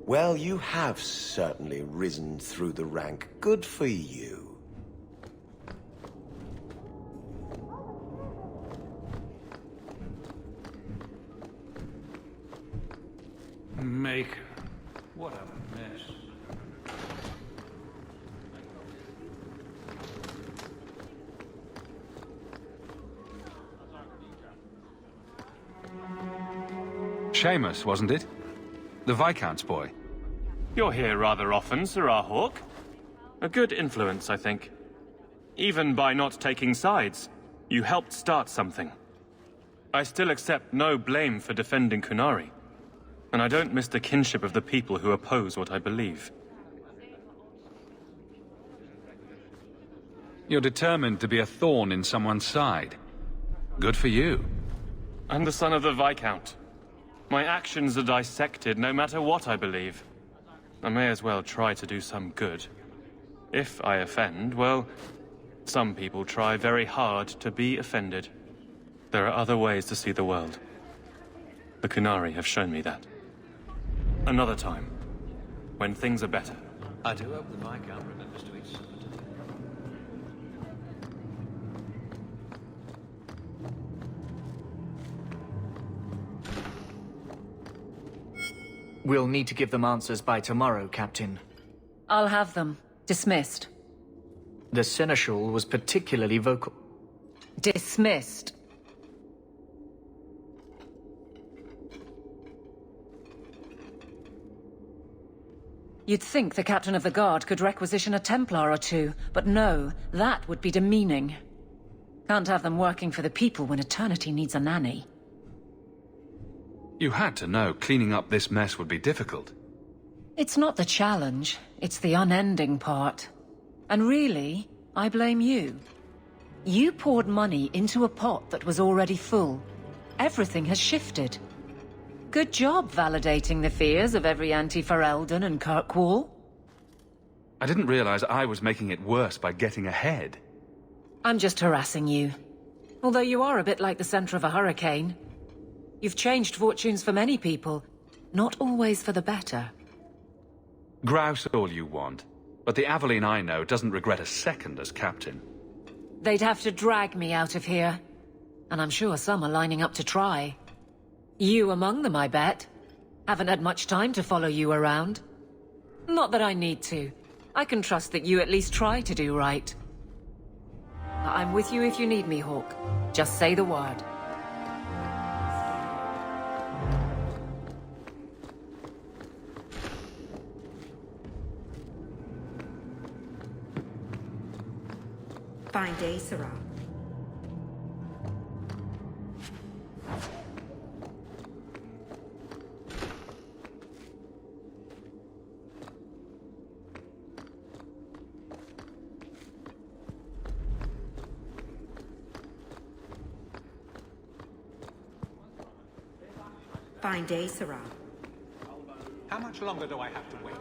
Well, you have certainly risen through the rank. Good for you. Maker. What a mess. Seamus, wasn't it? The Viscount's boy. You're here rather often, Sir Hawke. A good influence, I think. Even by not taking sides, you helped start something. I still accept no blame for defending Kunari. And I don't miss the kinship of the people who oppose what I believe. You're determined to be a thorn in someone's side. Good for you. I'm the son of the Viscount. My actions are dissected no matter what I believe. I may as well try to do some good. If I offend, well, some people try very hard to be offended. There are other ways to see the world. The Kunari have shown me that. Another time, when things are better. I do hope the Viscount remembers to eat supper today. We'll need to give them answers by tomorrow, Captain. I'll have them. Dismissed. The Seneschal was particularly vocal. Dismissed. You'd think the Captain of the Guard could requisition a Templar or two, but no, that would be demeaning. Can't have them working for the people when eternity needs a nanny. You had to know cleaning up this mess would be difficult. It's not the challenge, it's the unending part. And really, I blame you. You poured money into a pot that was already full. Everything has shifted. Good job validating the fears of every anti-Ferelden and Kirkwall. I didn't realize I was making it worse by getting ahead. I'm just harassing you. Although you are a bit like the center of a hurricane. You've changed fortunes for many people, not always for the better. Grouse all you want, but the Aveline I know doesn't regret a second as captain. They'd have to drag me out of here. And I'm sure some are lining up to try. You among them, I bet. Haven't had much time to follow you around. Not that I need to. I can trust that you at least try to do right. I'm with you if you need me, Hawke. Just say the word. Fine day, Sarah. Fine day, Sarah. How much longer do I have to wait?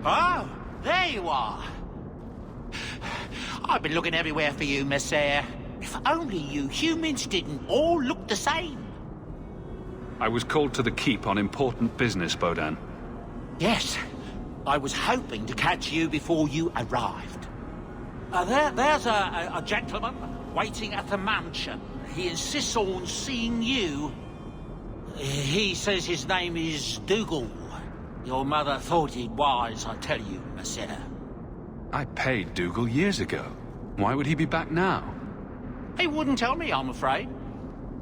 Oh, there you are. I've been looking everywhere for you, Messiah. If only you humans didn't all look the same. I was called to the keep on important business, Bodan. Yes, I was hoping to catch you before you arrived. There's a gentleman waiting at the mansion. He insists on seeing you. He says his name is Dougal. Your mother thought it wise, I tell you, Messiah. I paid Dougal years ago. Why would he be back now? He wouldn't tell me, I'm afraid.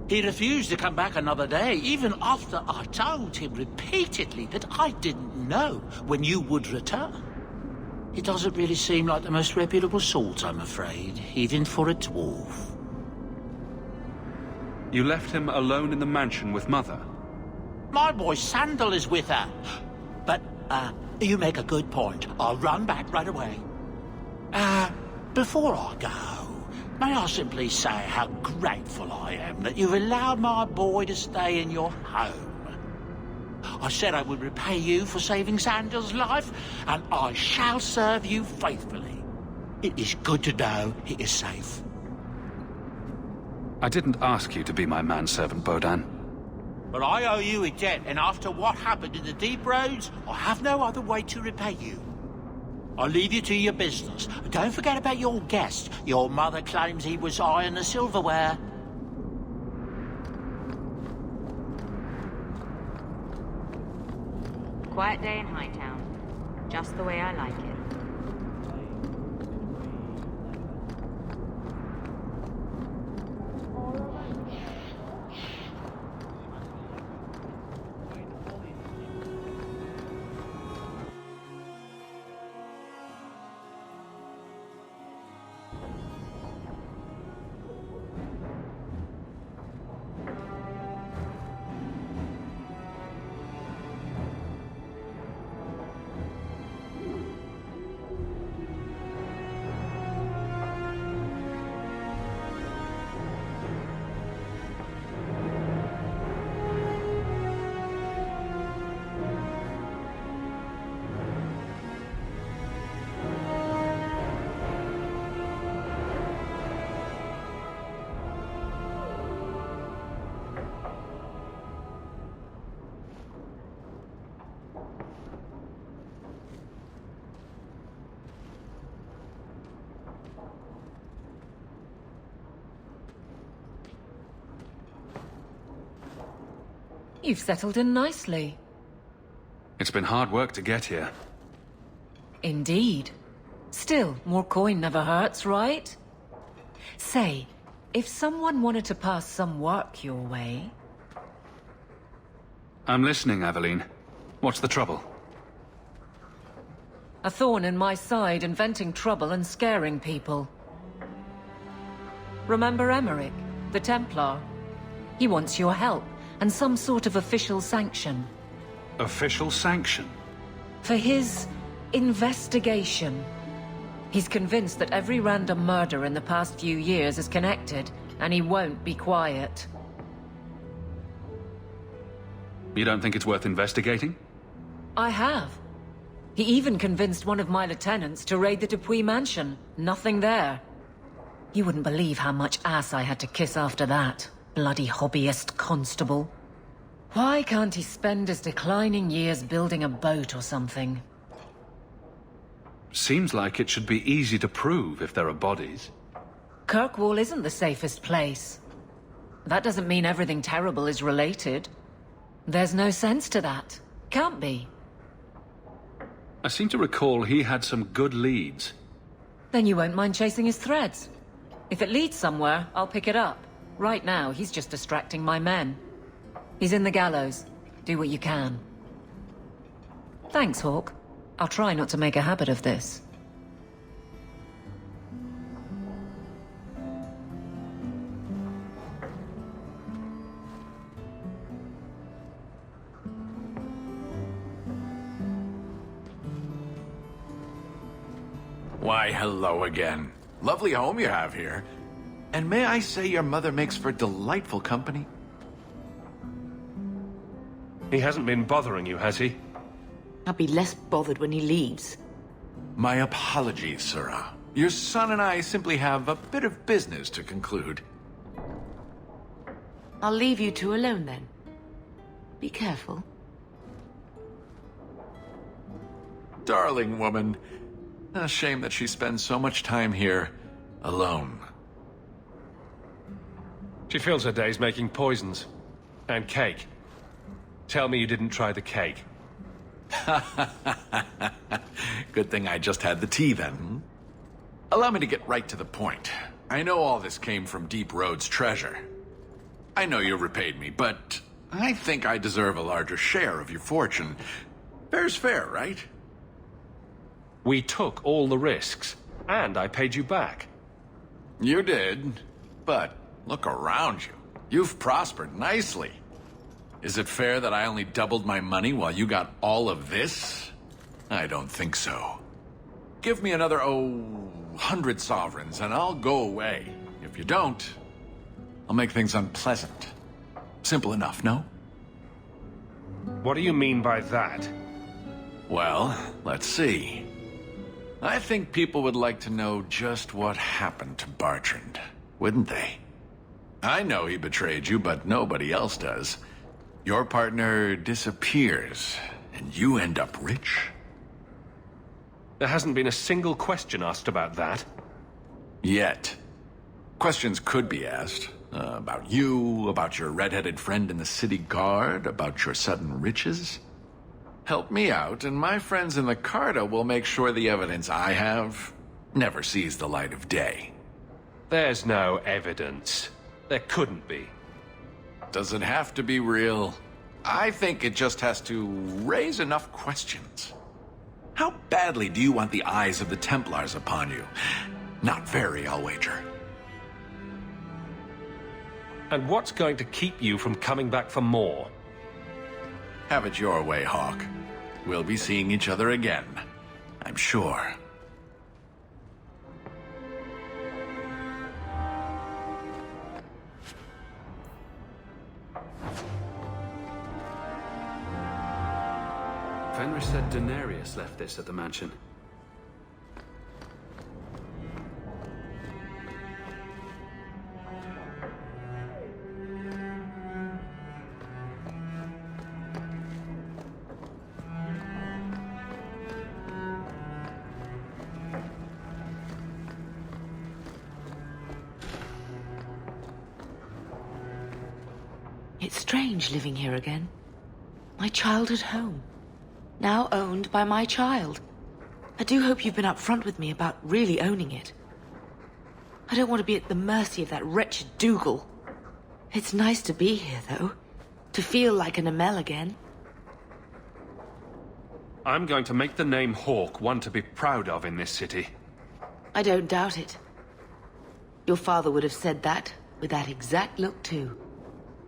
He refused to come back another day, even after I told him repeatedly that I didn't know when you would return. He doesn't really seem like the most reputable sort, I'm afraid, even for a dwarf. You left him alone in the mansion with Mother? My boy Sandal is with her. But, you make a good point. I'll run back right away. Before I go, may I simply say how grateful I am that you've allowed my boy to stay in your home. I said I would repay you for saving Sanders' life, and I shall serve you faithfully. It is good to know he is safe. I didn't ask you to be my manservant, Bodan. But I owe you a debt, and after what happened in the deep roads, I have no other way to repay you. I'll leave you to your business. Don't forget about your guest. Your mother claims he was eyeing the silverware. Quiet day in Hightown. Just the way I like it. You've settled in nicely. It's been hard work to get here. Indeed. Still, more coin never hurts, right? Say, if someone wanted to pass some work your way... I'm listening, Aveline. What's the trouble? A thorn in my side, inventing trouble and scaring people. Remember Emmerich, the Templar? He wants your help, and some sort of official sanction. Official sanction? For his investigation. He's convinced that every random murder in the past few years is connected, and he won't be quiet. You don't think it's worth investigating? I have. He even convinced one of my lieutenants to raid the Dupuis mansion. Nothing there. You wouldn't believe how much ass I had to kiss after that. Bloody hobbyist constable. Why can't he spend his declining years building a boat or something? Seems like it should be easy to prove if there are bodies. Kirkwall isn't the safest place. That doesn't mean everything terrible is related. There's no sense to that. Can't be. I seem to recall he had some good leads. Then you won't mind chasing his threads. If it leads somewhere, I'll pick it up. Right now, he's just distracting my men. He's in the gallows. Do what you can. Thanks, Hawke. I'll try not to make a habit of this. Why, hello again. Lovely home you have here. And may I say your mother makes for delightful company? He hasn't been bothering you, has he? I'll be less bothered when he leaves. My apologies, Sirrah. Your son and I simply have a bit of business to conclude. I'll leave you two alone then. Be careful. Darling woman. A shame that she spends so much time here, alone. She fills her days making poisons. And cake. Tell me you didn't try the cake. Good thing I just had the tea then. Hmm? Allow me to get right to the point. I know all this came from Deep Road's treasure. I know you repaid me, but I think I deserve a larger share of your fortune. Fair's fair, right? We took all the risks, and I paid you back. You did, but look around you. You've prospered nicely. Is it fair that I only doubled my money while you got all of this? I don't think so. Give me another, 100 sovereigns, and I'll go away. If you don't, I'll make things unpleasant. Simple enough, no? What do you mean by that? Well, let's see. I think people would like to know just what happened to Bertrand, wouldn't they? I know he betrayed you, but nobody else does. Your partner disappears, and you end up rich. There hasn't been a single question asked about that. Yet. Questions could be asked. About you, about your red-headed friend in the city guard, about your sudden riches. Help me out, and my friends in the Carta will make sure the evidence I have never sees the light of day. There's no evidence. There couldn't be. Does it have to be real? I think it just has to raise enough questions. How badly do you want the eyes of the Templars upon you? Not very, I'll wager. And what's going to keep you from coming back for more? Have it your way, Hawke. We'll be seeing each other again, I'm sure. Fenris said Daenerys left this at the mansion. It's strange living here again. My childhood home. Now owned by my child. I do hope you've been upfront with me about really owning it. I don't want to be at the mercy of that wretched Dougal. It's nice to be here, though. To feel like an Amel again. I'm going to make the name Hawke one to be proud of in this city. I don't doubt it. Your father would have said that, with that exact look, too.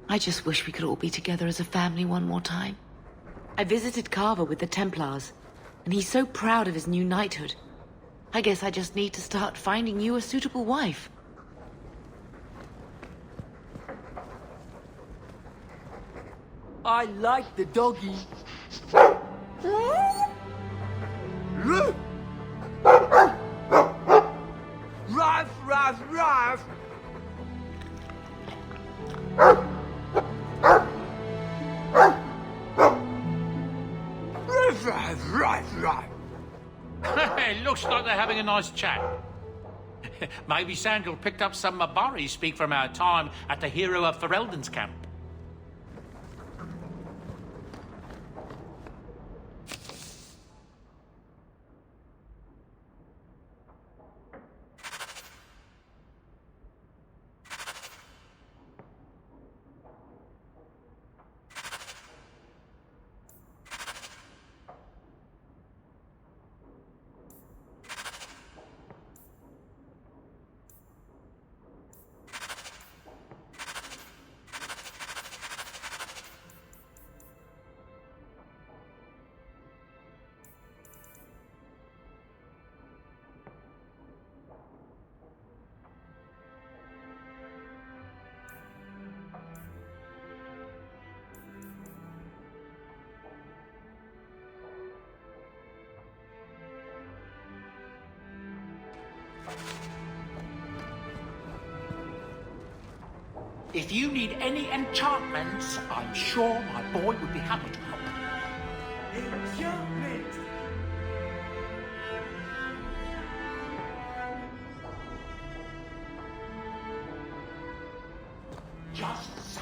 I just wish we could all be together as a family one more time. I visited Carver with the Templars, and he's so proud of his new knighthood. I guess I just need to start finding you a suitable wife. I like the doggy. Ruff, ruff, ruff. It looks like they're having a nice chat. Maybe Sandal picked up some Mabari speak from our time at the Hero of Ferelden's camp. If you need any enchantments, I'm sure my boy would be happy to help. Enchantment! Just so.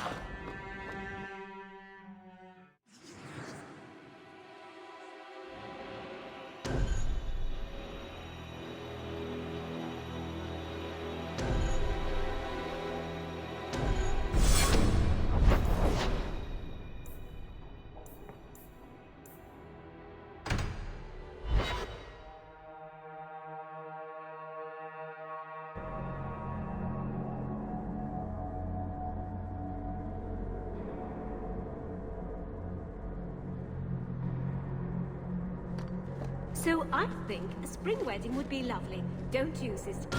So I think a spring wedding would be lovely, don't you, sister?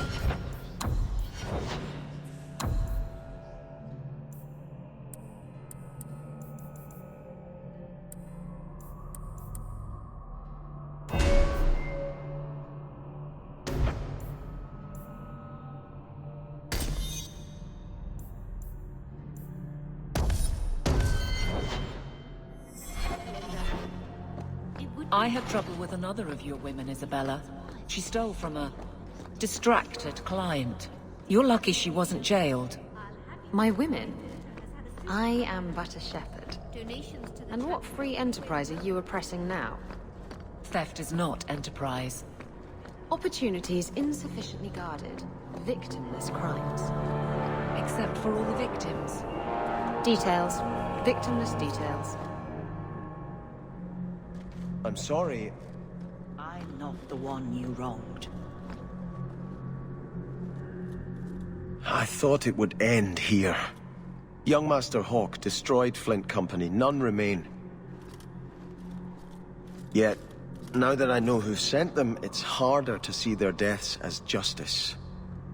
I had trouble with another of your women, Isabella. She stole from a distracted client. You're lucky she wasn't jailed. My women? I am but a shepherd. And what free enterprise are you oppressing now? Theft is not enterprise. Opportunities insufficiently guarded. Victimless crimes. Except for all the victims. Details. Victimless details. I'm sorry. I'm not the one you wronged. I thought it would end here. Young Master Hawke destroyed Flint Company. None remain. Yet, now that I know who sent them, it's harder to see their deaths as justice.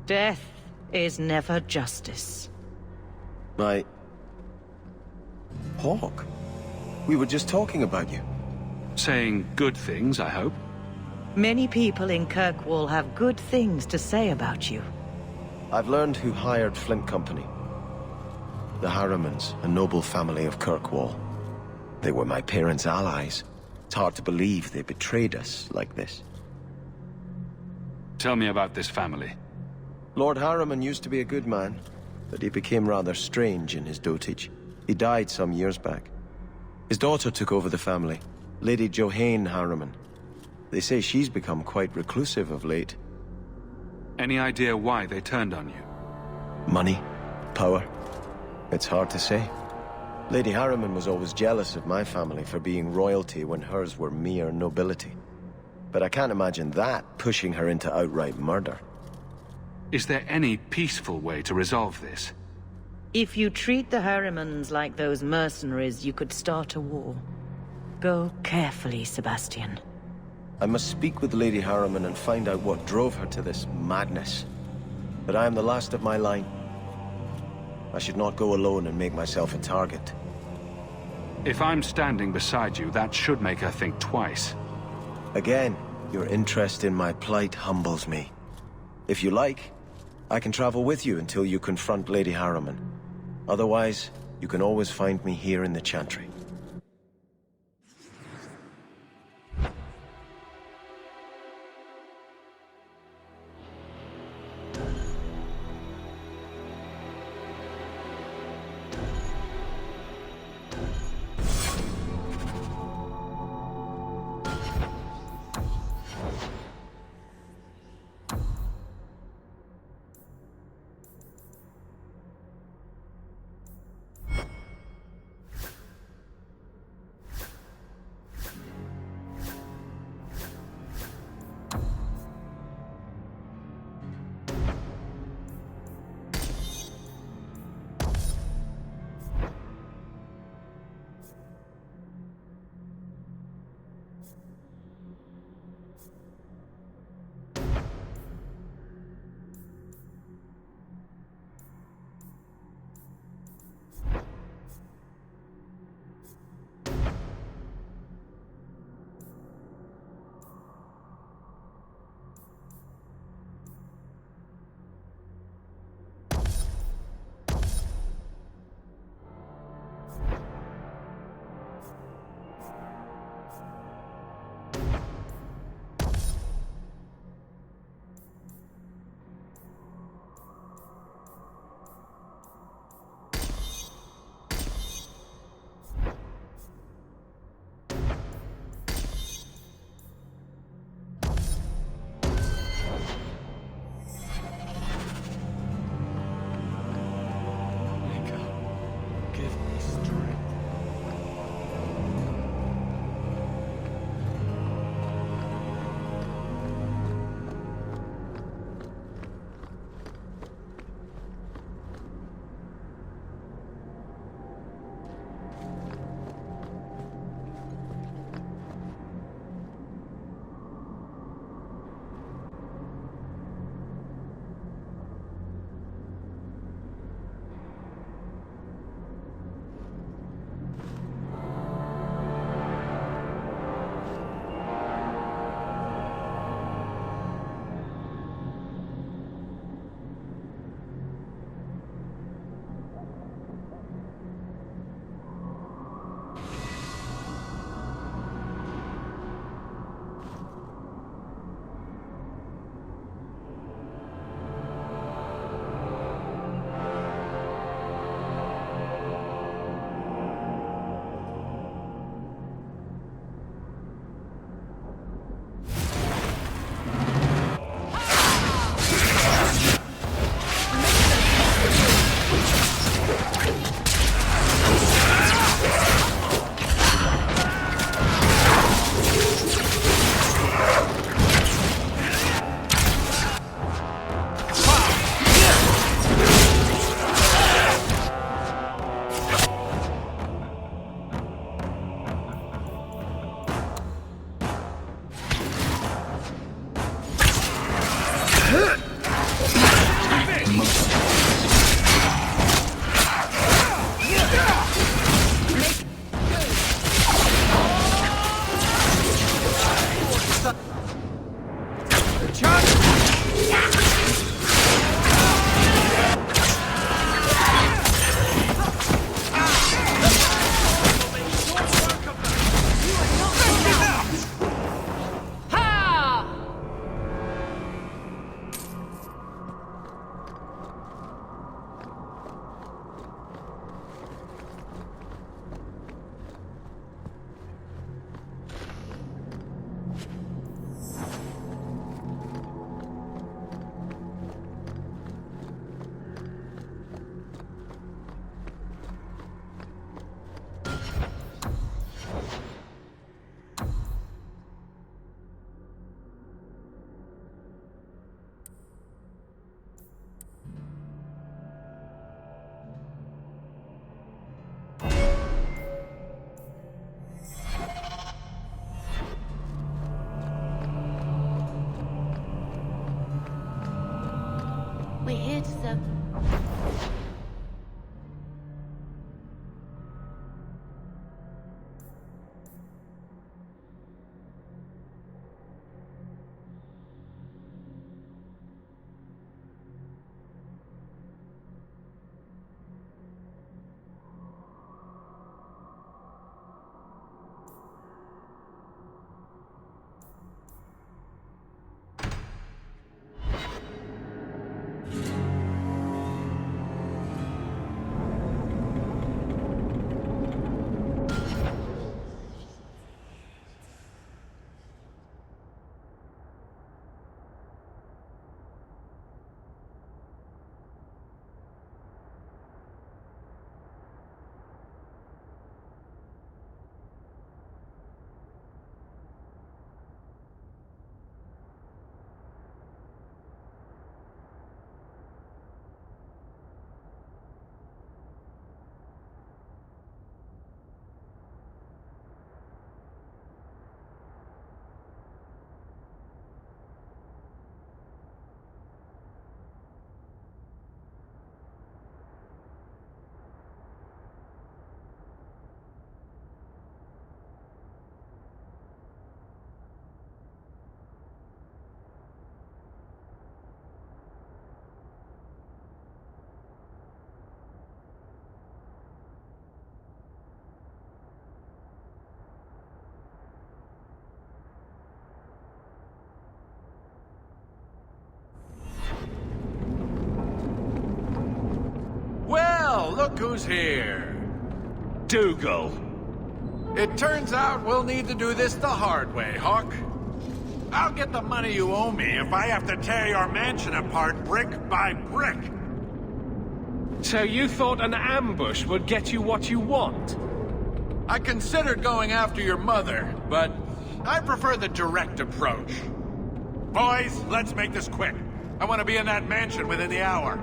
Death is never justice. Hawke? We were just talking about you. Saying good things, I hope. Many people in Kirkwall have good things to say about you. I've learned who hired Flint Company. The Harrimans, a noble family of Kirkwall. They were my parents' allies. It's hard to believe they betrayed us like this. Tell me about this family. Lord Harriman used to be a good man, but he became rather strange in his dotage. He died some years back. His daughter took over the family, Lady Johanne Harriman. They say she's become quite reclusive of late. Any idea why they turned on you? Money? Power? It's hard to say. Lady Harriman was always jealous of my family for being royalty when hers were mere nobility. But I can't imagine that pushing her into outright murder. Is there any peaceful way to resolve this? If you treat the Harrimans like those mercenaries, you could start a war. Go carefully, Sebastian. I must speak with Lady Harriman and find out what drove her to this madness. But I am the last of my line. I should not go alone and make myself a target. If I'm standing beside you, that should make her think twice. Again, your interest in my plight humbles me. If you like, I can travel with you until you confront Lady Harriman. Otherwise, you can always find me here in the Chantry. Well, look who's here. Dougal. It turns out we'll need to do this the hard way, Hawke. I'll get the money you owe me if I have to tear your mansion apart brick by brick. So you thought an ambush would get you what you want? I considered going after your mother, but I prefer the direct approach. Boys, let's make this quick. I want to be in that mansion within the hour.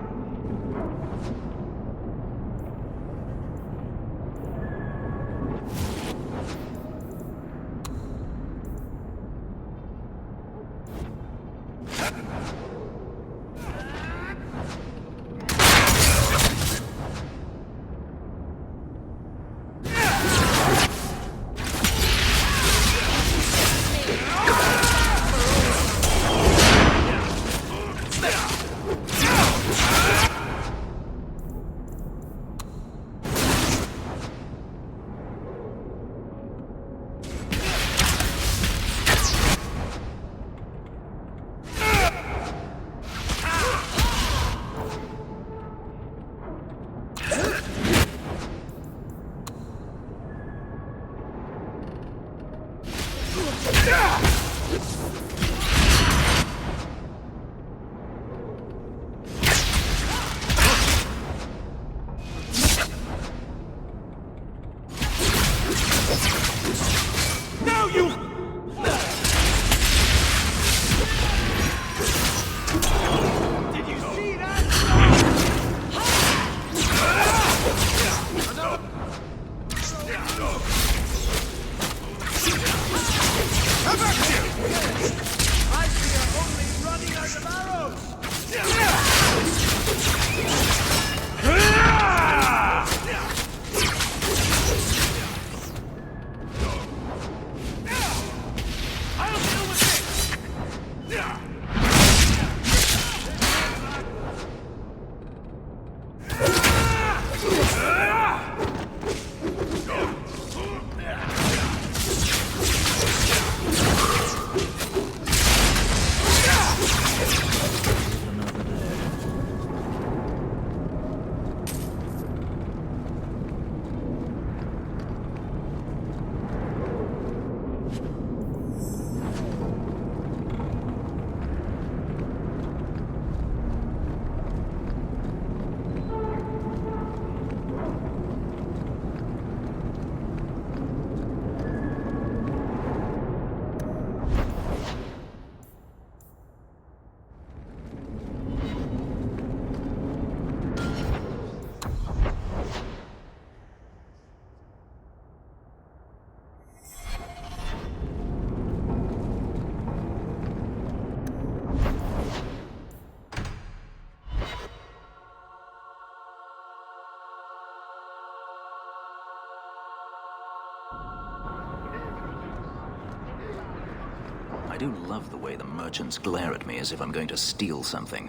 I do love the way the merchants glare at me as if I'm going to steal something.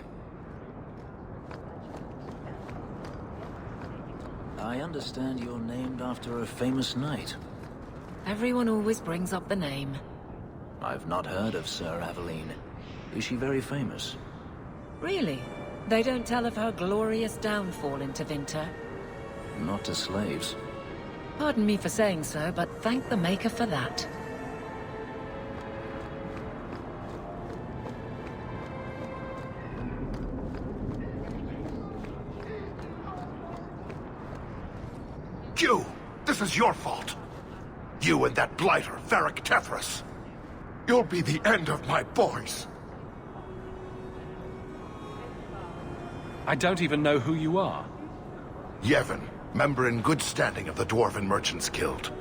I understand you're named after a famous knight. Everyone always brings up the name. I've not heard of Sir Aveline. Is she very famous? Really? They don't tell of her glorious downfall into Winter? Not to slaves. Pardon me for saying so, but thank the Maker for that. You! This is your fault! You and that blighter, Varric Tethras. You'll be the end of my boys! I don't even know who you are. Yevon, member in good standing of the Dwarven Merchants Guild.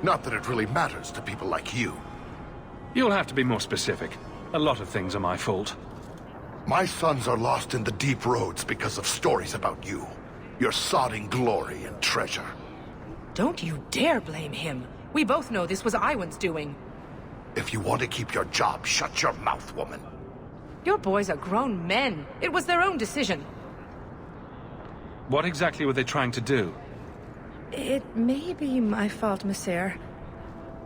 Not that it really matters to people like you. You'll have to be more specific. A lot of things are my fault. My sons are lost in the deep roads because of stories about you. Your sodding glory and treasure. Don't you dare blame him. We both know this was Iwan's doing. If you want to keep your job, shut your mouth, woman. Your boys are grown men. It was their own decision. What exactly were they trying to do? It may be my fault, Monsieur.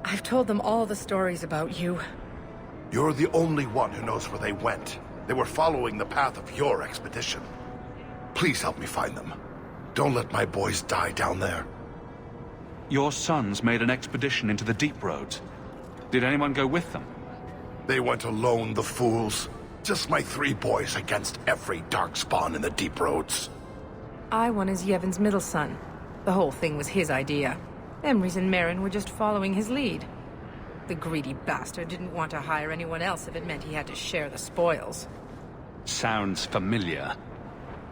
I've told them all the stories about you. You're the only one who knows where they went. They were following the path of your expedition. Please help me find them. Don't let my boys die down there. Your sons made an expedition into the deep roads. Did anyone go with them? They went alone, the fools. Just my 3 boys against every darkspawn in the deep roads. Iwan is Yevon's middle son. The whole thing was his idea. Emrys and Merrin were just following his lead. The greedy bastard didn't want to hire anyone else if it meant he had to share the spoils. Sounds familiar.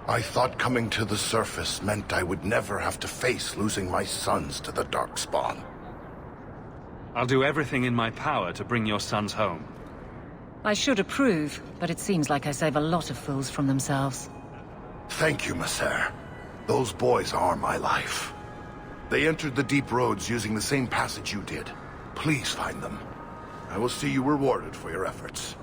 I thought coming to the surface meant I would never have to face losing my sons to the darkspawn. I'll do everything in my power to bring your sons home. I should approve, but it seems like I save a lot of fools from themselves. Thank you, Messer. Those boys are my life. They entered the deep roads using the same passage you did. Please find them. I will see you rewarded for your efforts.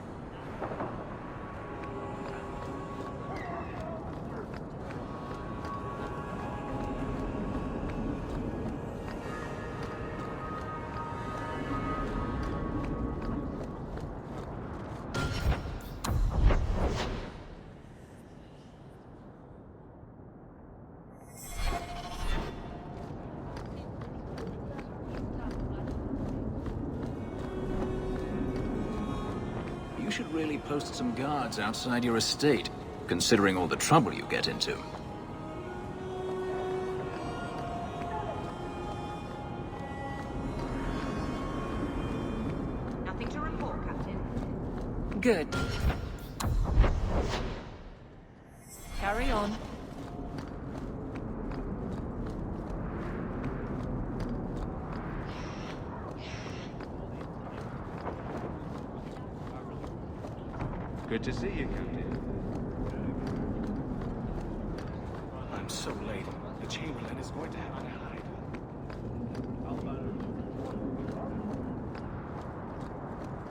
You should really post some guards outside your estate, considering all the trouble you get into. Nothing to report, Captain. Good. Carry on. Good to see you, Captain. I'm so late. The Chamberlain is going to have to hide.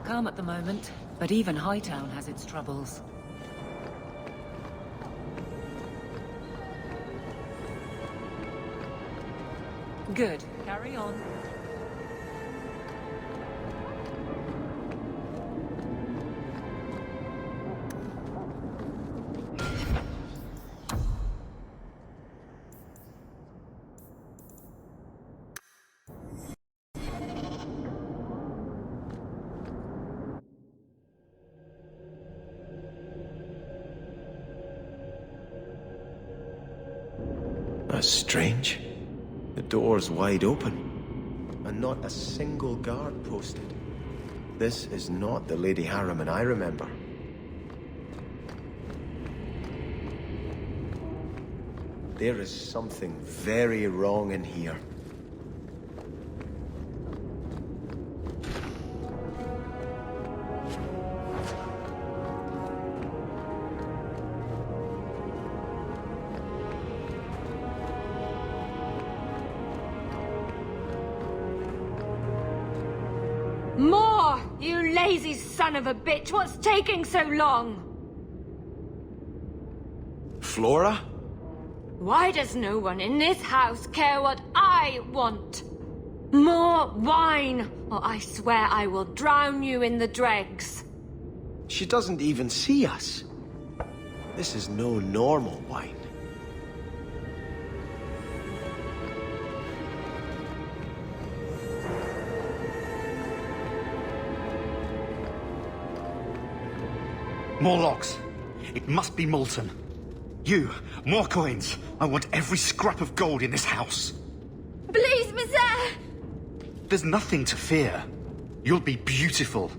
Calm at the moment, but even Hightown has its troubles. Good. Carry on. That's strange. The door's wide open, and not a single guard posted. This is not the Lady Harriman I remember. There is something very wrong in here. More! You lazy son of a bitch! What's taking so long? Flora? Why does no one in this house care what I want? More wine, or I swear I will drown you in the dregs. She doesn't even see us. This is no normal wine. More logs. It must be molten. You, more coins. I want every scrap of gold in this house. Please, Monsieur! There's nothing to fear. You'll be beautiful.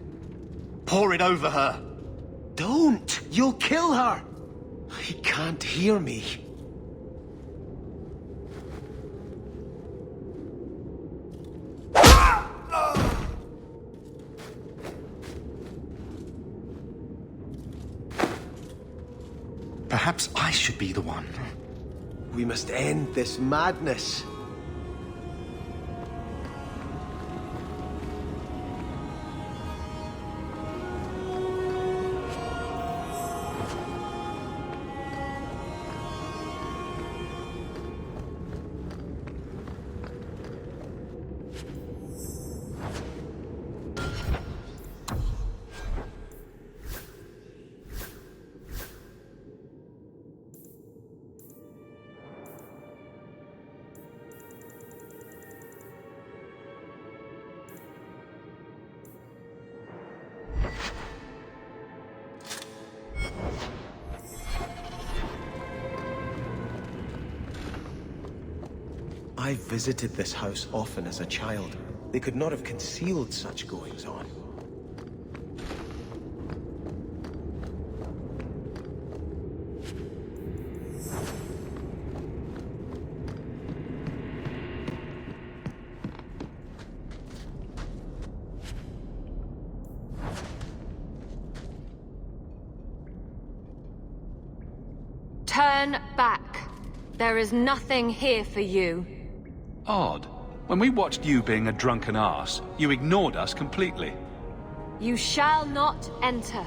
Pour it over her. Don't! You'll kill her! He can't hear me. Perhaps I should be the one. We must end this madness. I visited this house often as a child. They could not have concealed such goings-on. Turn back. There is nothing here for you. Odd. When we watched you being a drunken arse, you ignored us completely. You shall not enter.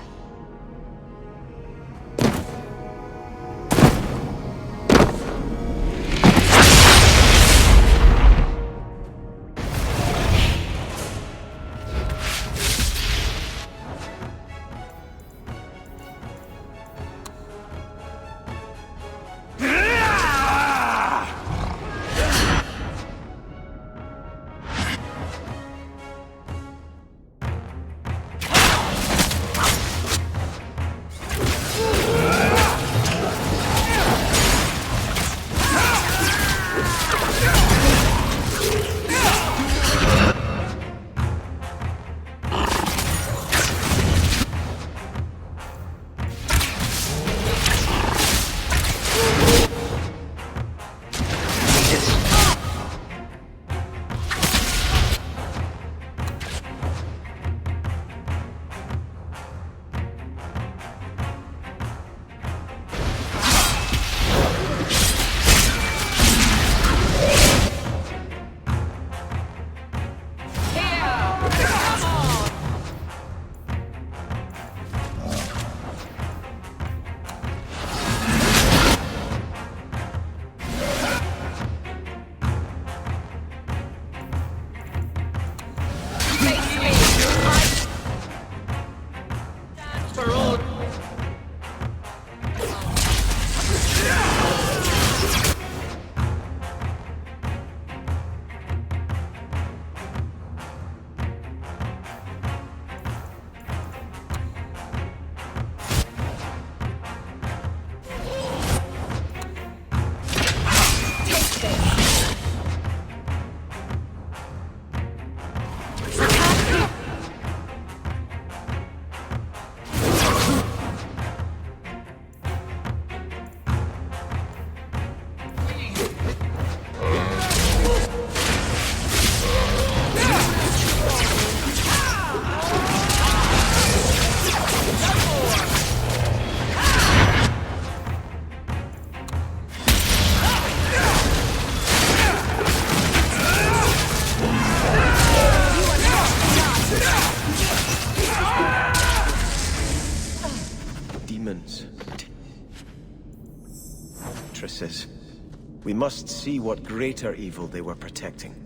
We must see what greater evil they were protecting.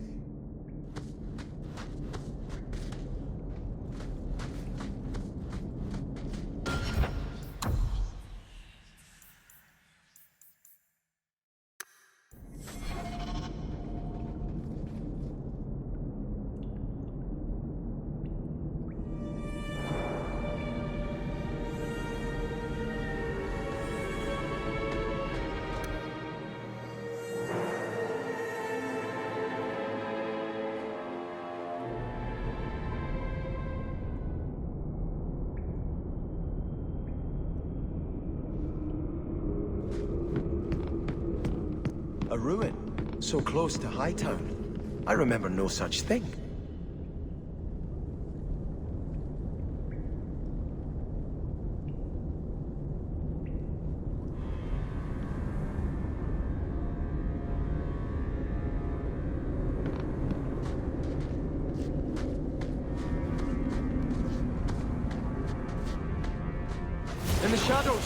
A ruin, so close to Hightown. I remember no such thing. In the shadows!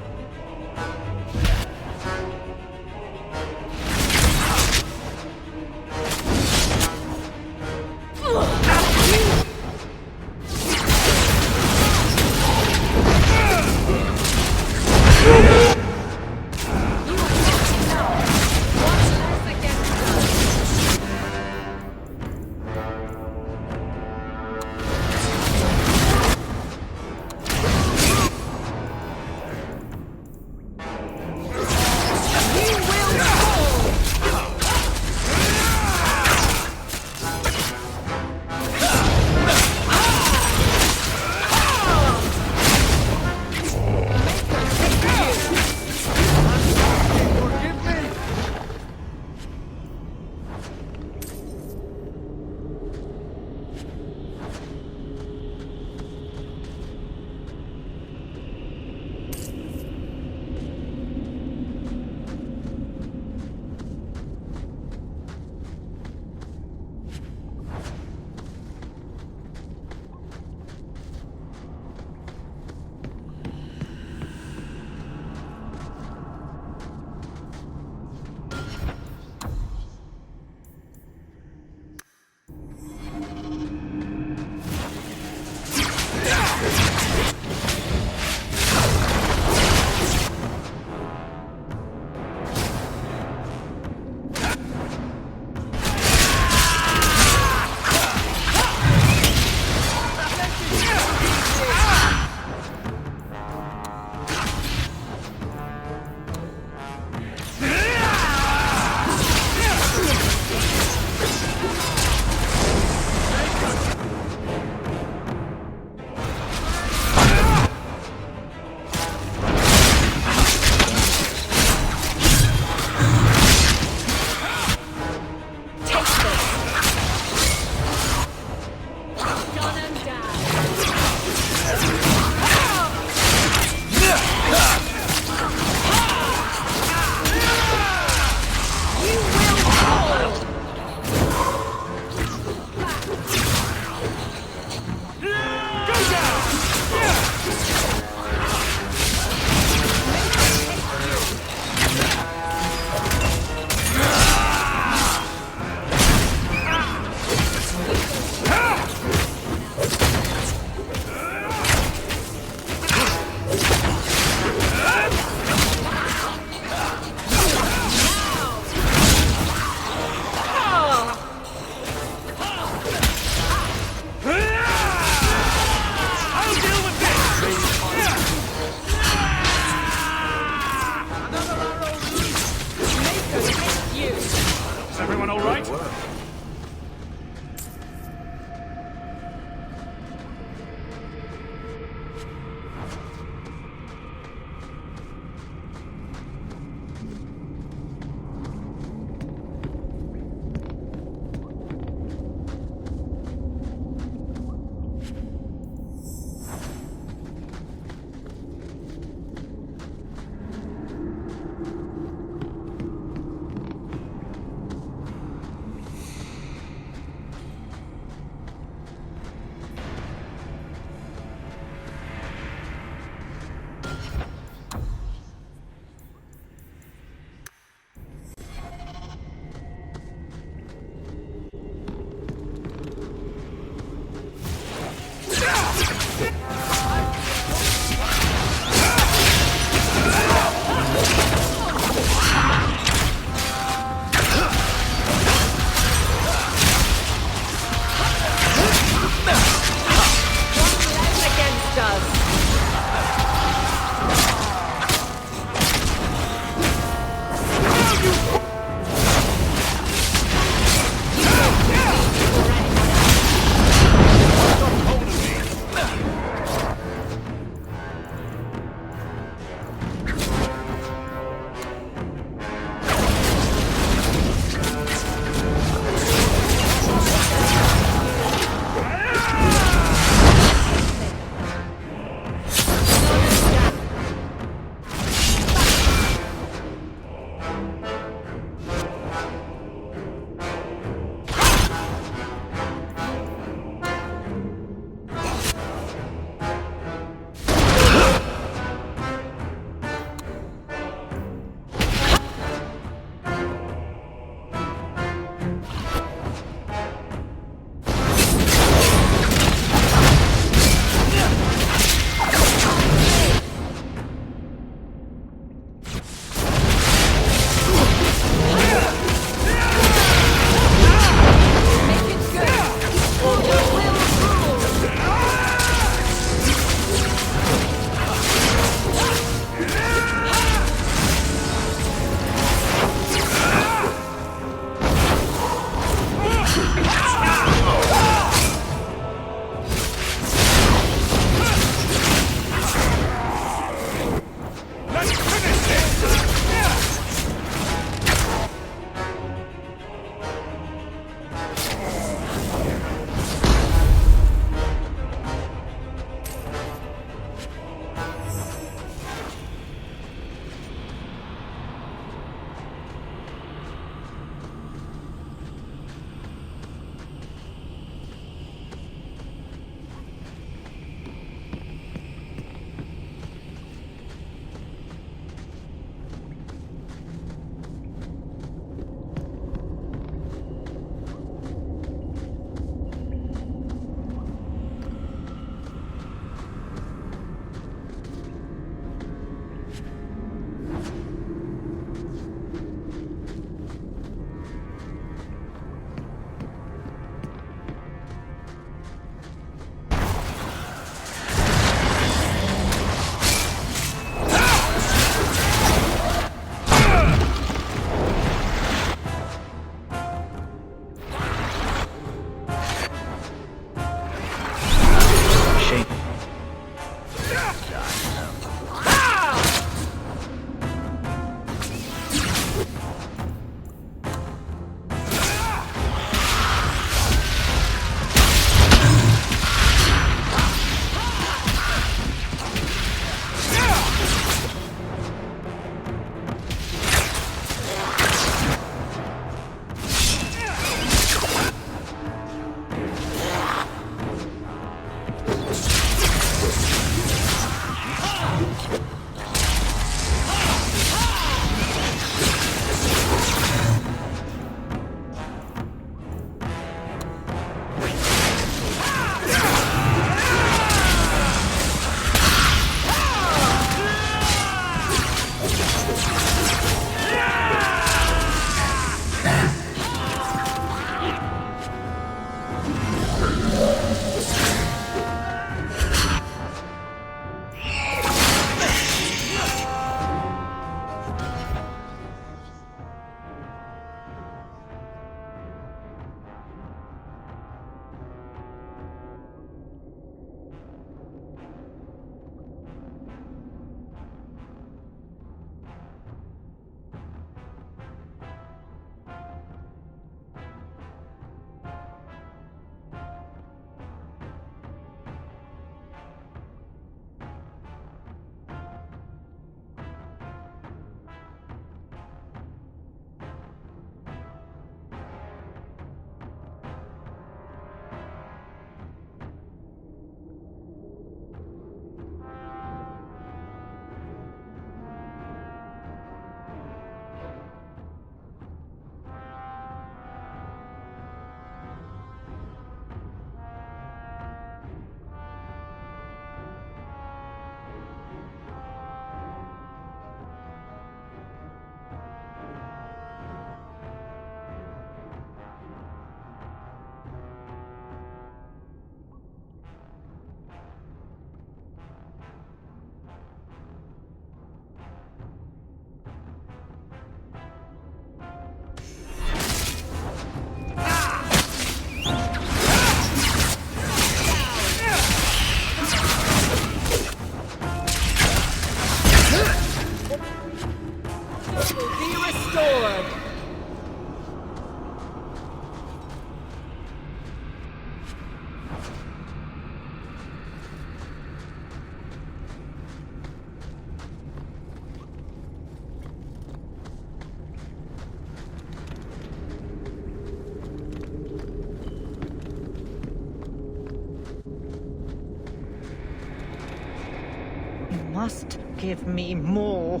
You must give me more.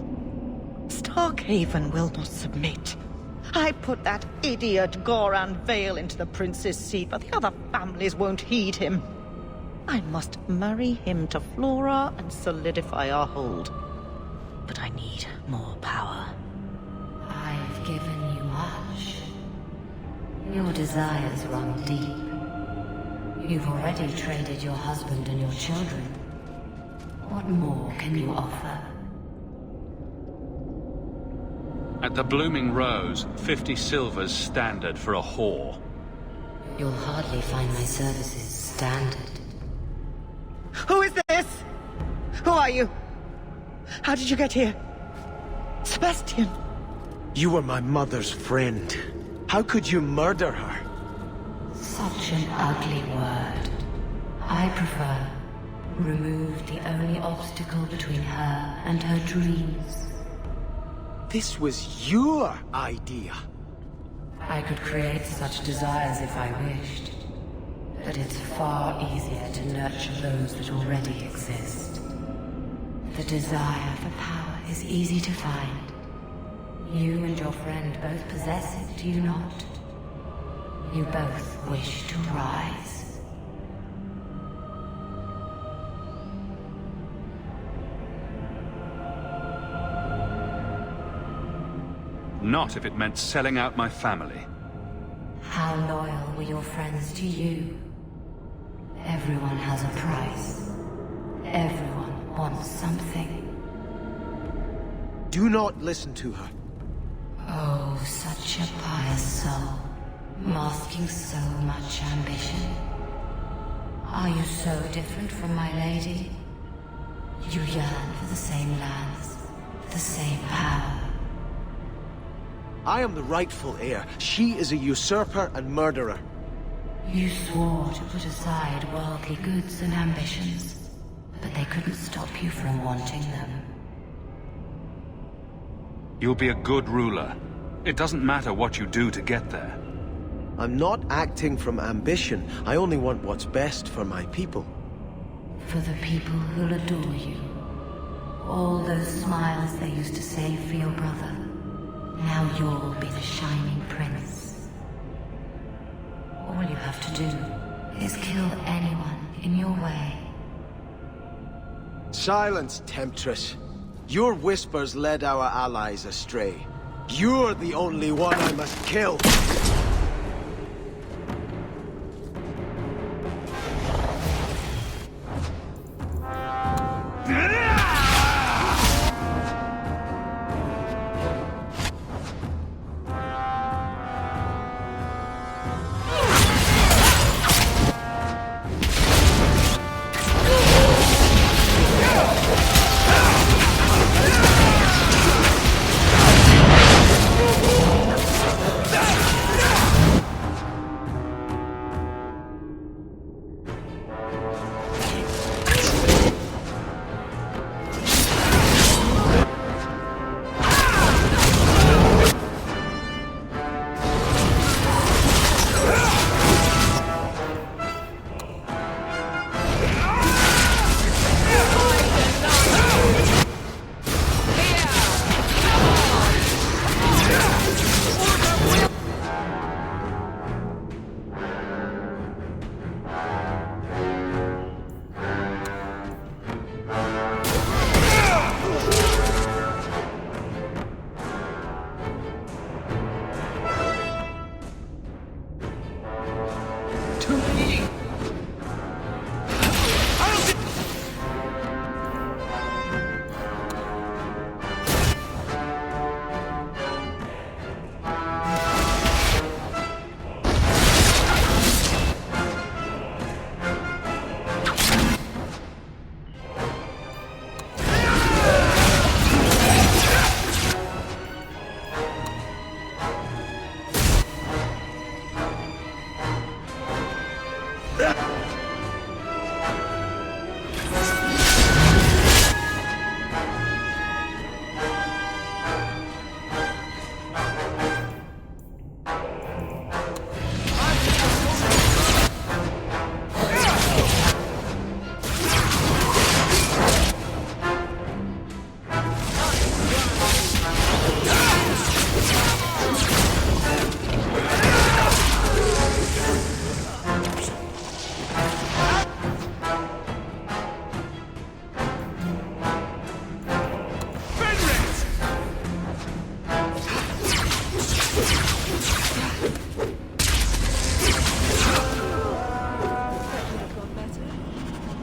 Starkhaven will not submit. I put that idiot Goran Vale into the prince's seat, but the other families won't heed him. I must marry him to Flora and solidify our hold. But I need more power. I've given you much. Your desires run deep. You've already traded your husband and your children. What more can you offer? At the Blooming Rose, 50 silvers standard for a whore. You'll hardly find my services standard. Who is this? Who are you? How did you get here? Sebastian! You were my mother's friend. How could you murder her? Such an ugly word. I prefer remove the only obstacle between her and her dreams. This was your idea. I could create such desires if I wished. But it's far easier to nurture those that already exist. The desire for power is easy to find. You and your friend both possess it, do you not? You both wish to rise. Not if it meant selling out my family. How loyal were your friends to you? Everyone has a price. Everyone wants something. Do not listen to her. Oh, such a pious soul, masking so much ambition. Are you so different from my lady? You yearn for the same lands, the same power. I am the rightful heir. She is a usurper and murderer. You swore to put aside worldly goods and ambitions, but they couldn't stop you from wanting them. You'll be a good ruler. It doesn't matter what you do to get there. I'm not acting from ambition. I only want what's best for my people. For the people who'll adore you. All those smiles they used to save for your brother. Now you'll be the shining prince. All you have to do is kill anyone in your way. Silence, Temptress. Your whispers led our allies astray. You're the only one I must kill.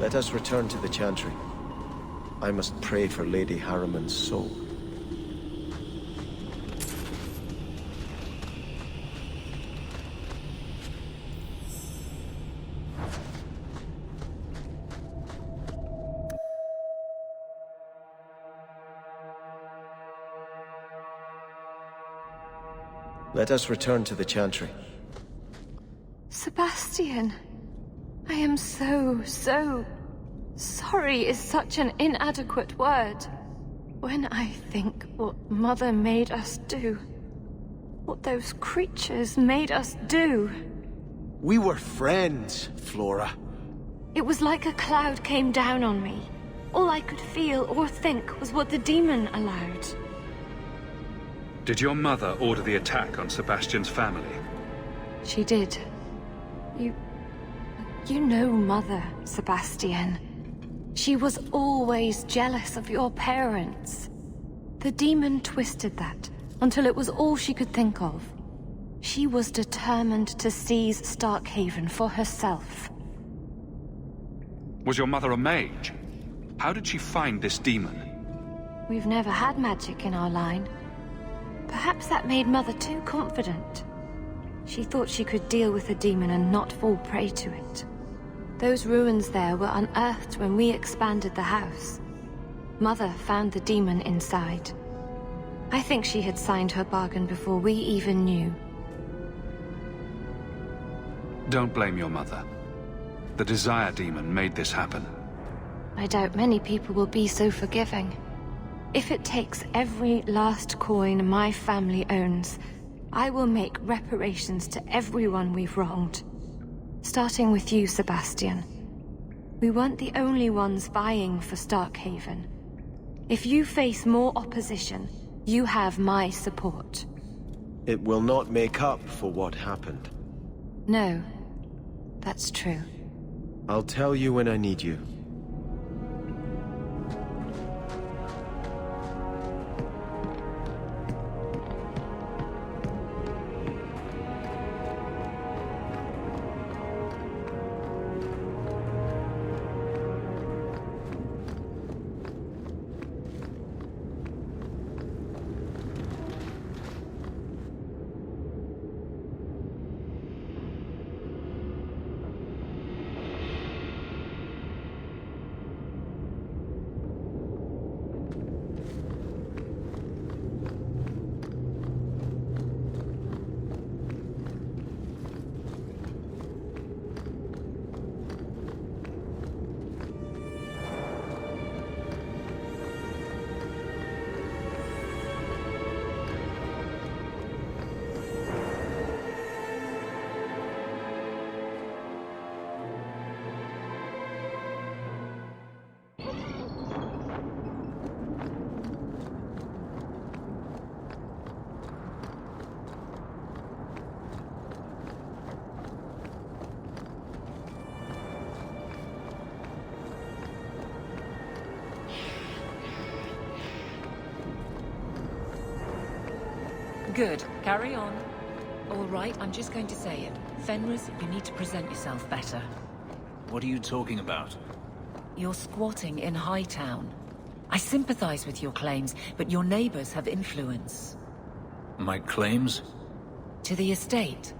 Let us return to the Chantry. I must pray for Lady Harriman's soul. Let us return to the Chantry. Sebastian, I am so sorry is such an inadequate word. When I think what Mother made us do, what those creatures made us do. We were friends, Flora. It was like a cloud came down on me. All I could feel or think was what the demon allowed. Did your mother order the attack on Sebastian's family? She did. You know Mother, Sebastian. She was always jealous of your parents. The demon twisted that until it was all she could think of. She was determined to seize Starkhaven for herself. Was your mother a mage? How did she find this demon? We've never had magic in our line. Perhaps that made Mother too confident. She thought she could deal with the demon and not fall prey to it. Those ruins there were unearthed when we expanded the house. Mother found the demon inside. I think she had signed her bargain before we even knew. Don't blame your mother. The Desire Demon made this happen. I doubt many people will be so forgiving. If it takes every last coin my family owns, I will make reparations to everyone we've wronged. Starting with you, Sebastian. We weren't the only ones vying for Starkhaven. If you face more opposition, you have my support. It will not make up for what happened. No, that's true. I'll tell you when I need you. Good. Carry on. All right, I'm just going to say it. Fenris, you need to present yourself better. What are you talking about? You're squatting in Hightown. I sympathize with your claims, but your neighbors have influence. My claims? To the estate.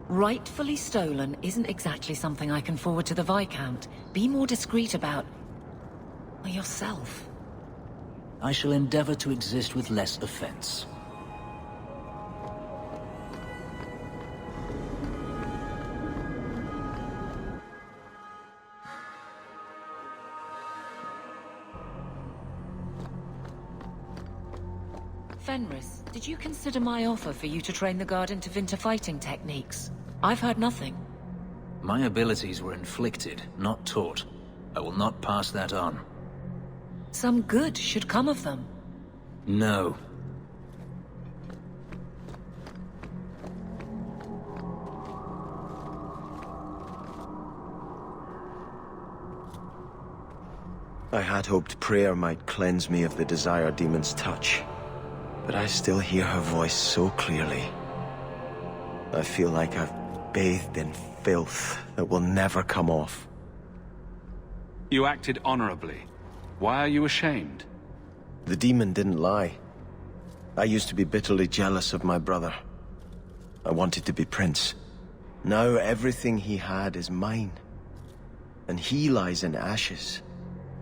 Rightfully stolen isn't exactly something I can forward to the Viscount. Be more discreet about... yourself. I shall endeavor to exist with less offense. Fenris, did you consider my offer for you to train the guard into Vinter fighting techniques? I've heard nothing. My abilities were inflicted, not taught. I will not pass that on. Some good should come of them. No. I had hoped prayer might cleanse me of the Desire Demon's touch. But I still hear her voice so clearly. I feel like I've bathed in filth that will never come off. You acted honorably. Why are you ashamed? The demon didn't lie. I used to be bitterly jealous of my brother. I wanted to be prince. Now everything he had is mine. And he lies in ashes.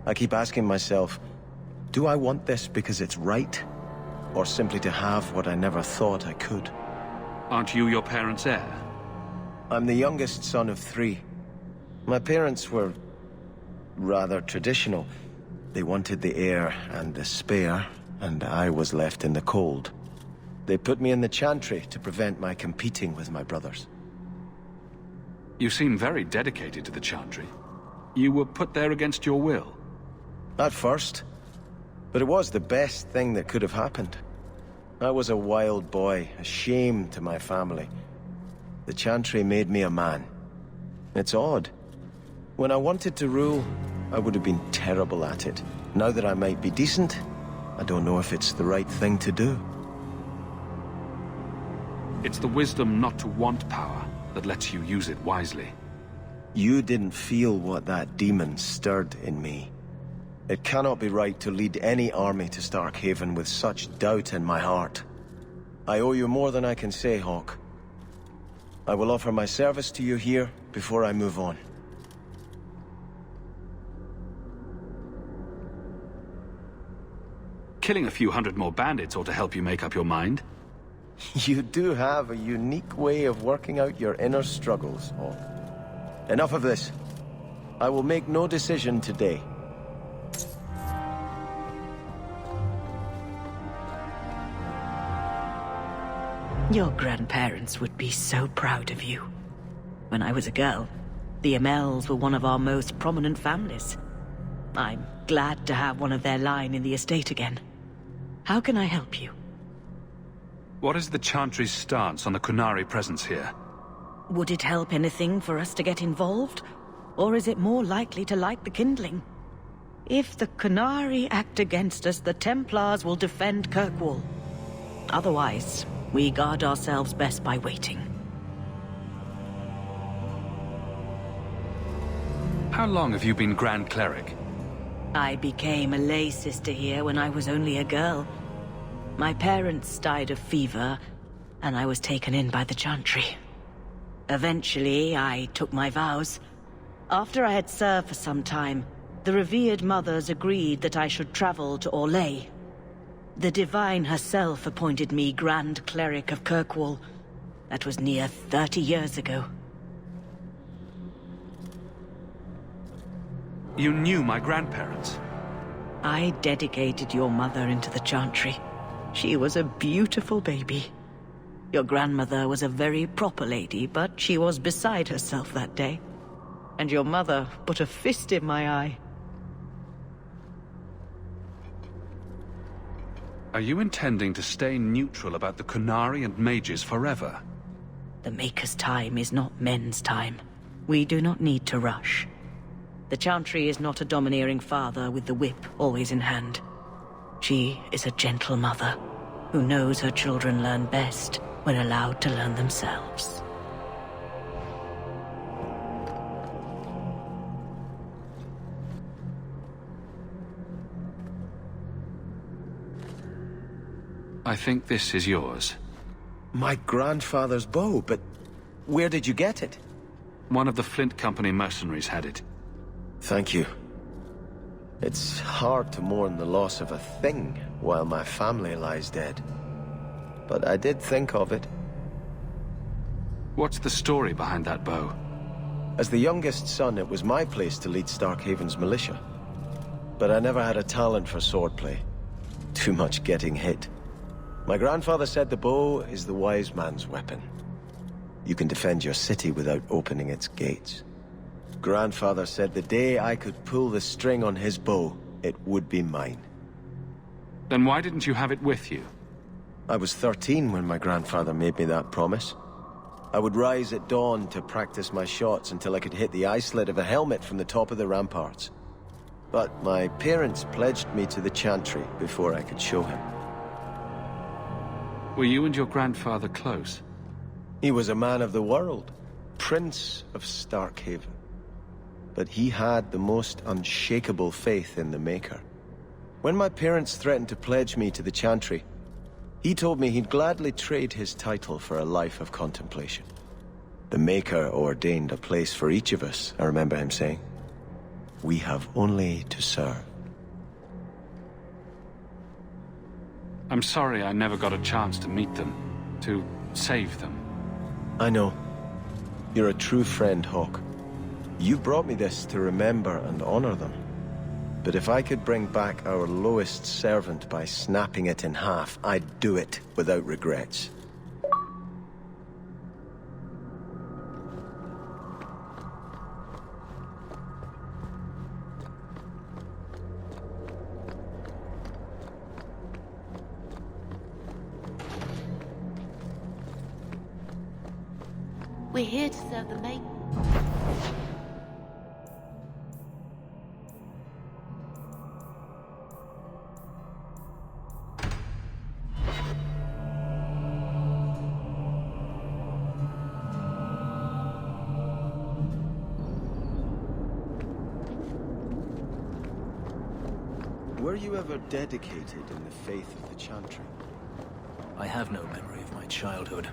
I keep asking myself, do I want this because it's right? Or simply to have what I never thought I could? Aren't you your parents' heir? I'm the youngest son of 3. My parents were rather traditional. They wanted the heir and the spare, and I was left in the cold. They put me in the chantry to prevent my competing with my brothers. You seem very dedicated to the chantry. You were put there against your will. At first. But it was the best thing that could have happened. I was a wild boy, a shame to my family. The chantry made me a man. It's odd. When I wanted to rule, I would have been terrible at it. Now that I might be decent, I don't know if it's the right thing to do. It's the wisdom not to want power that lets you use it wisely. You didn't feel what that demon stirred in me. It cannot be right to lead any army to Starkhaven with such doubt in my heart. I owe you more than I can say, Hawke. I will offer my service to you here before I move on. Killing a few hundred more bandits ought to help you make up your mind. You do have a unique way of working out your inner struggles, Hawke. Enough of this. I will make no decision today. Your grandparents would be so proud of you. When I was a girl, the Amels were one of our most prominent families. I'm glad to have one of their line in the estate again. How can I help you? What is the Chantry's stance on the Qunari presence here? Would it help anything for us to get involved? Or is it more likely to light the kindling? If the Qunari act against us, the Templars will defend Kirkwall. Otherwise, we guard ourselves best by waiting. How long have you been Grand Cleric? I became a lay sister here when I was only a girl. My parents died of fever, and I was taken in by the Chantry. Eventually, I took my vows. After I had served for some time, the revered mothers agreed that I should travel to Orlais. The Divine herself appointed me Grand Cleric of Kirkwall. That was near 30 years ago. You knew my grandparents? I dedicated your mother into the Chantry. She was a beautiful baby. Your grandmother was a very proper lady, but she was beside herself that day. And your mother put a fist in my eye. Are you intending to stay neutral about the Qunari and mages forever? The Maker's time is not men's time. We do not need to rush. The Chantry is not a domineering father with the whip always in hand. She is a gentle mother who knows her children learn best when allowed to learn themselves. I think this is yours. My grandfather's bow, but where did you get it? One of the Flint Company mercenaries had it. Thank you. It's hard to mourn the loss of a thing while my family lies dead. But I did think of it. What's the story behind that bow? As the youngest son, it was my place to lead Starkhaven's militia. But I never had a talent for swordplay. Too much getting hit. My grandfather said the bow is the wise man's weapon. You can defend your city without opening its gates. Grandfather said the day I could pull the string on his bow, it would be mine. Then why didn't you have it with you? I was 13 when my grandfather made me that promise. I would rise at dawn to practice my shots until I could hit the eye slit of a helmet from the top of the ramparts. But my parents pledged me to the Chantry before I could show him. Were you and your grandfather close? He was a man of the world, Prince of Starkhaven. but he had the most unshakable faith in the Maker. When my parents threatened to pledge me to the Chantry, he told me he'd gladly trade his title for a life of contemplation. The Maker ordained a place for each of us, I remember him saying. We have only to serve. I'm sorry I never got a chance to meet them, to save them. I know. You're a true friend, Hawke. You brought me this to remember and honor them. But if I could bring back our lowest servant by snapping it in half, I'd do it without regrets. We're here to serve the Maker. Were you ever dedicated in the faith of the Chantry? I have no memory of my childhood.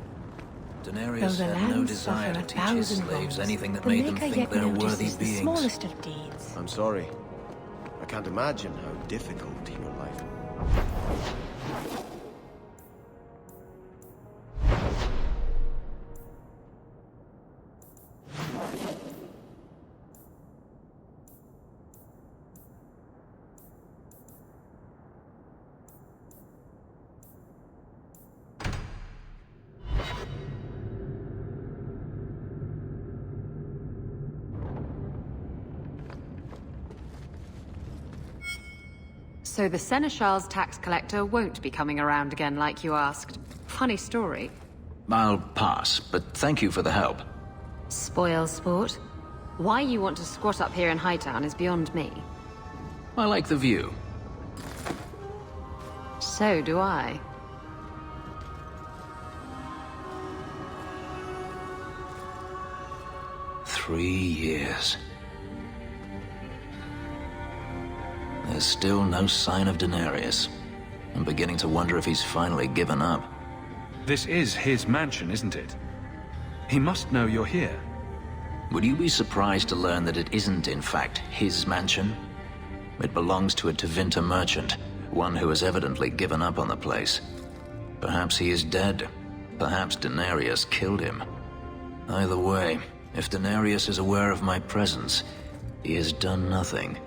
Though Denarius the had no land desire to suffer teach his 1,000 slaves wrongs, anything that the made them Maker think yet they're worthy notices the beings. smallest of deeds. I'm sorry. I can't imagine how difficult your life. So the Seneschal's tax collector won't be coming around again like you asked. Funny story. I'll pass, but thank you for the help. Spoil sport. Why you want to squat up here in Hightown is beyond me. I like the view. So do I. Three years. There's still no sign of Denarius. I'm beginning to wonder if he's finally given up. This is his mansion, isn't it? He must know you're here. Would you be surprised to learn that it isn't, in fact, his mansion? It belongs to a Tevinter merchant, one who has evidently given up on the place. Perhaps he is dead. Perhaps Denarius killed him. Either way, if Denarius is aware of my presence, he has done nothing.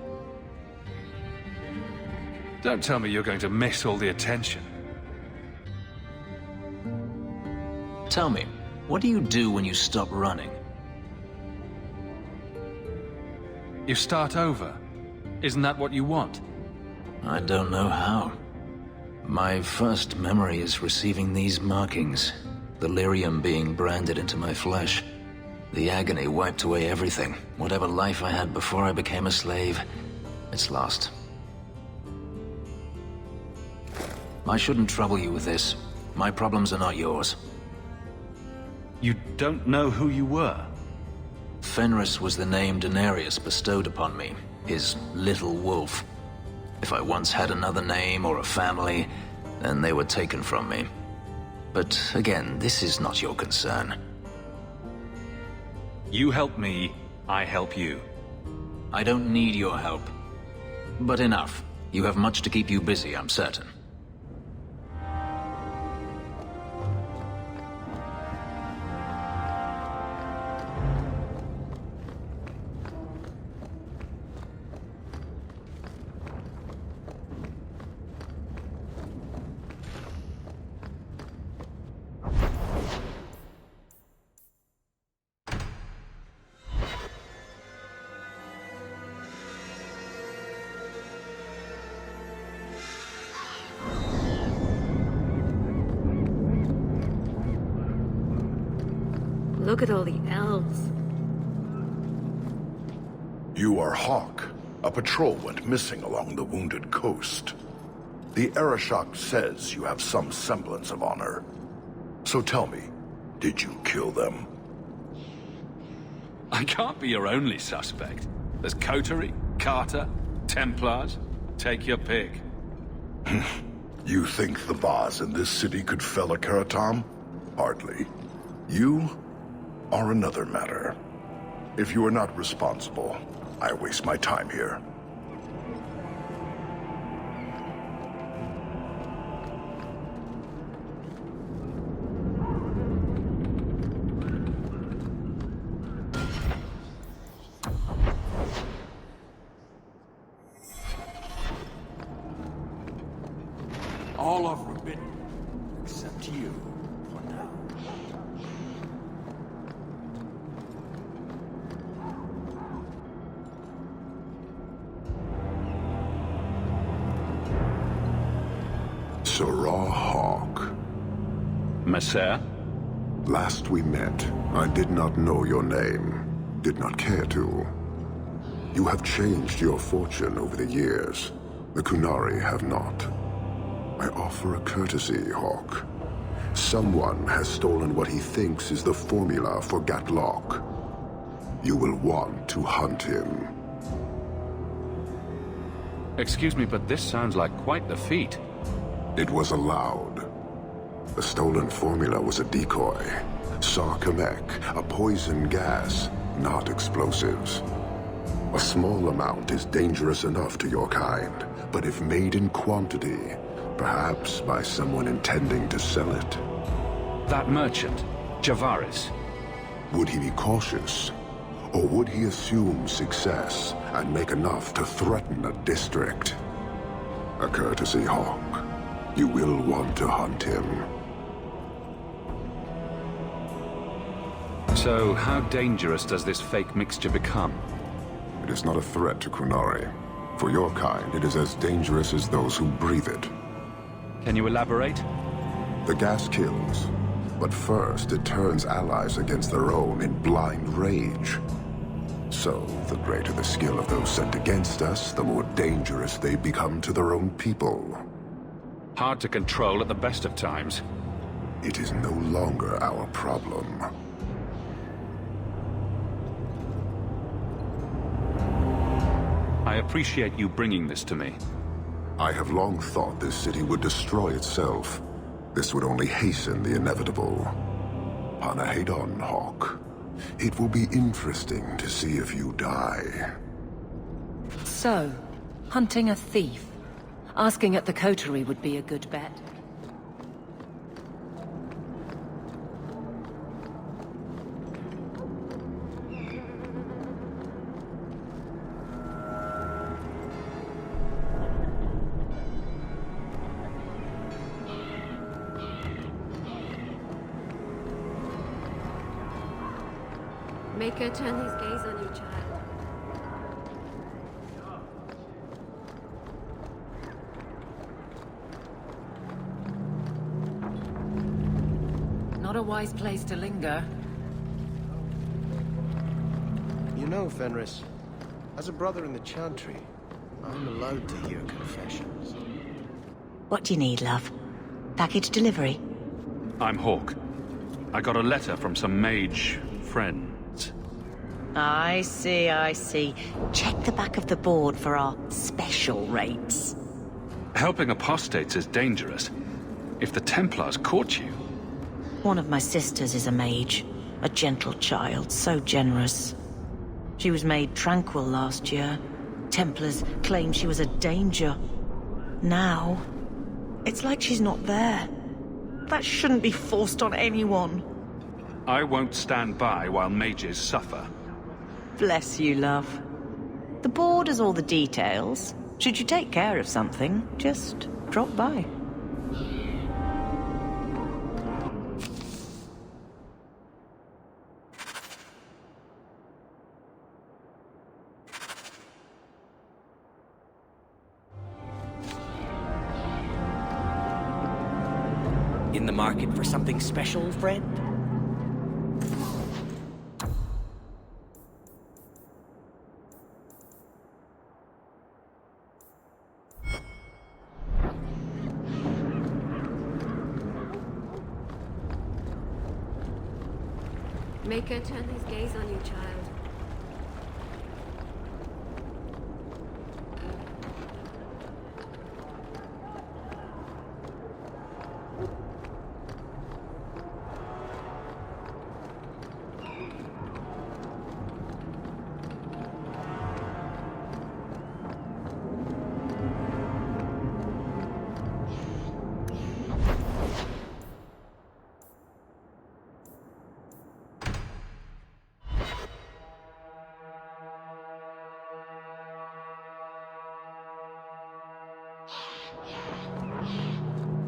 Don't tell me you're going to miss all the attention. Tell me, what do you do when you stop running? You start over. Isn't that what you want? I don't know how. My first memory is receiving these markings, the lyrium being branded into my flesh. The agony wiped away everything. Whatever life I had before I became a slave, it's lost. I shouldn't trouble you with this. My problems are not yours. You don't know who you were? Fenris was the name Denarius bestowed upon me, his little wolf. If I once had another name or a family, then they were taken from me. But again, this is not your concern. You help me, I help you. I don't need your help. But enough. You have much to keep you busy, I'm certain. Look at all the elves. You are Hawke. A patrol went missing along the wounded coast. The Arishok says you have some semblance of honor. So tell me, did you kill them? I can't be your only suspect. There's Coterie, Carter, Templars. Take your pick. You think the boss in this city could fell a Karatam? Hardly. You are another matter. If you are not responsible, I waste my time here. All are forbidden, except you, for now. Sirrah Hawke. Monsieur? Last we met, I did not know your name. Did not care to. You have changed your fortune over the years. The Kunari have not. I offer a courtesy, Hawke. Someone has stolen what he thinks is the formula for Gatlock. You will want to hunt him. Excuse me, but this sounds like quite the feat. It was allowed. The stolen formula was a decoy. Sarkamek, a poison gas, not explosives. A small amount is dangerous enough to your kind, but if made in quantity, perhaps by someone intending to sell it. That merchant, Javaris. Would he be cautious? Or would he assume success and make enough to threaten a district? A courtesy, Hawke. You will want to hunt him. So, how dangerous does this fake mixture become? It is not a threat to Kunari. For your kind, it is as dangerous as those who breathe it. Can you elaborate? The gas kills, but first it turns allies against their own in blind rage. So, the greater the skill of those sent against us, the more dangerous they become to their own people. Hard to control at the best of times. It is no longer our problem. I appreciate you bringing this to me. I have long thought this city would destroy itself. This would only hasten the inevitable. Panahedon, Hawke. It will be interesting to see if you die. So, hunting a thief. Asking at the coterie would be a good bet. Make her turn his gaze on you, child. Not a wise place to linger. You know, Fenris, as a brother in the Chantry, I'm allowed to hear confessions. What do you need, love? Package delivery? I'm Hawke. I got a letter from some mage friends. I see, I see. Check the back of the board for our special rates. Helping apostates is dangerous. If the Templars caught you... One of my sisters is a mage. A gentle child, so generous. She was made tranquil last year. Templars claimed she was a danger. Now, it's like she's not there. That shouldn't be forced on anyone. I won't stand by while mages suffer. Bless you, love. The board has all the details. Should you take care of something, just drop by. In the market for something special, friend? Make her turn his gaze on you, child.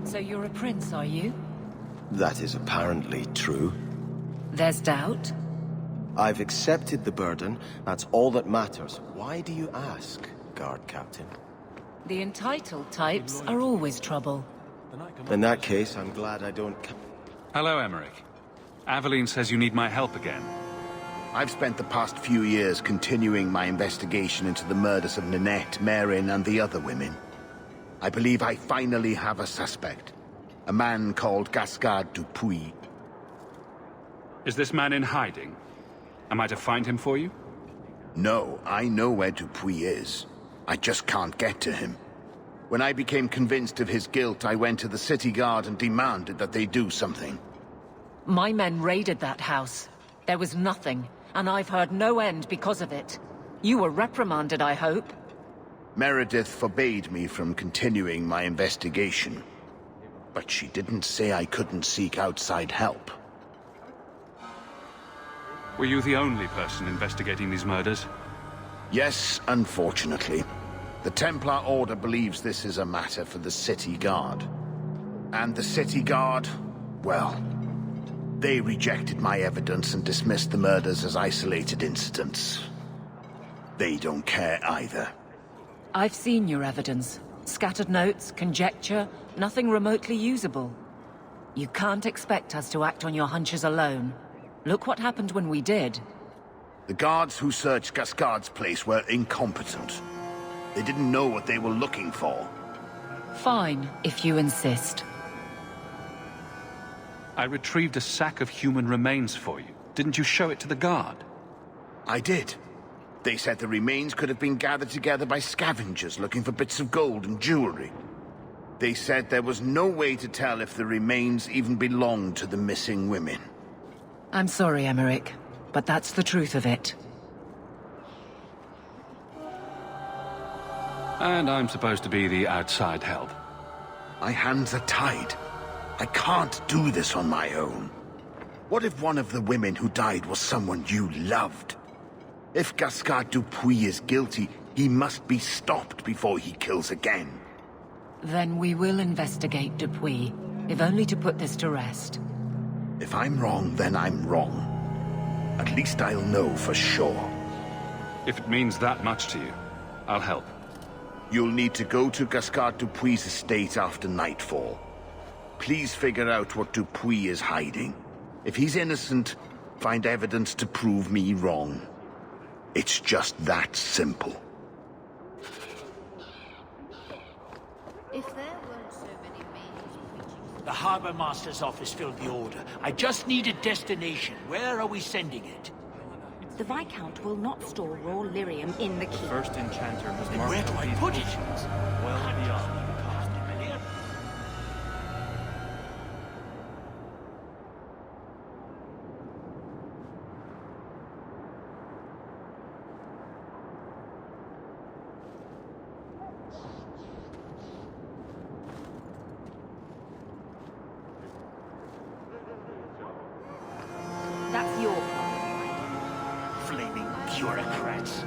So you're a prince, are you? That is apparently true. There's doubt? I've accepted the burden. That's all that matters. Why do you ask, guard captain? The entitled types are always trouble. In that case, I'm glad I don't... Hello, Emmerich. Aveline says you need my help again. I've spent the past few years continuing my investigation into the murders of Ninette, Marin, and the other women. I believe I finally have a suspect. A man called Gascard Dupuis. Is this man in hiding? Am I to find him for you? No, I know where Dupuis is. I just can't get to him. When I became convinced of his guilt, I went to the city guard and demanded that they do something. My men raided that house. There was nothing, and I've heard no end because of it. You were reprimanded, I hope? Meredith forbade me from continuing my investigation. But she didn't say I couldn't seek outside help. Were you the only person investigating these murders? Yes, unfortunately. The Templar Order believes this is a matter for the City Guard. And the City Guard, well, they rejected my evidence and dismissed the murders as isolated incidents. They don't care either. I've seen your evidence. Scattered notes, conjecture, nothing remotely usable. You can't expect us to act on your hunches alone. Look what happened when we did. The guards who searched Gascard's place were incompetent. They didn't know what they were looking for. Fine, if you insist. I retrieved a sack of human remains for you. Didn't you show it to the guard? I did. They said the remains could have been gathered together by scavengers looking for bits of gold and jewelry. They said there was no way to tell if the remains even belonged to the missing women. I'm sorry, Emmerich, but that's the truth of it. And I'm supposed to be the outside help. My hands are tied. I can't do this on my own. What if one of the women who died was someone you loved? If Gascard Dupuis is guilty, he must be stopped before he kills again. Then we will investigate Dupuis, if only to put this to rest. If I'm wrong, then I'm wrong. At least I'll know for sure. If it means that much to you, I'll help. You'll need to go to Gascard Dupuis' estate after nightfall. Please figure out what Dupuis is hiding. If he's innocent, find evidence to prove me wrong. It's just that simple. If there weren't so many mages preaching... The Harbor Master's office filled the order. I just need a destination. Where are we sending it? The Viscount will not store raw lyrium in the keep. First enchanter has Then marked where do out I these put it? potions well beyond. That's your problem. Flaming bureaucrats.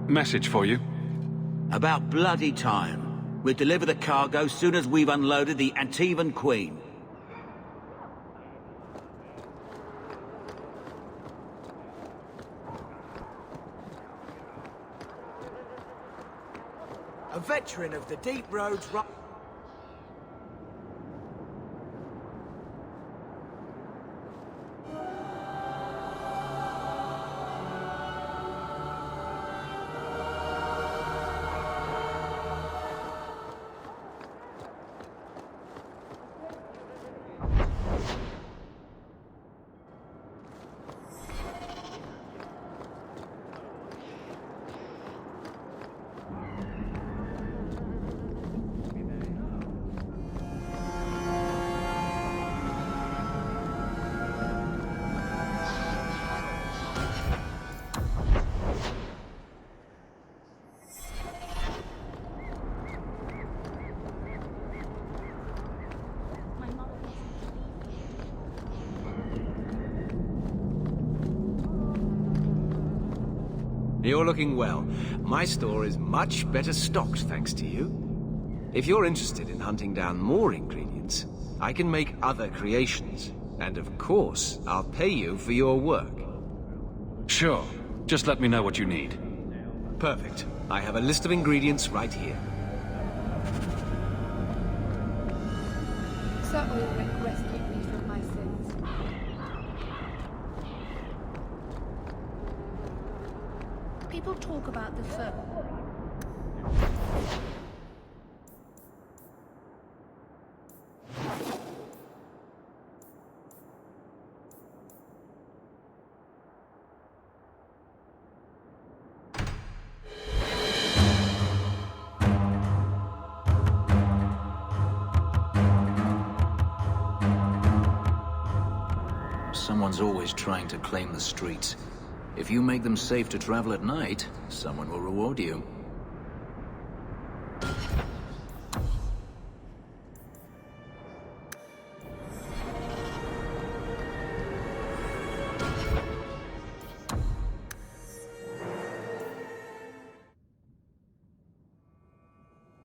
Message for you. About bloody time. We'll deliver the cargo soon as we've unloaded the Antivan Queen. A veteran of the deep roads... You're looking well. My store is much better stocked thanks to you. If you're interested in hunting down more ingredients, I can make other creations. And of course, I'll pay you for your work. Sure. Just let me know what you need. Perfect. I have a list of ingredients right here. Certainly rescue me from my sins. People talk about the film. Someone's always trying to claim the streets. If you make them safe to travel at night, someone will reward you.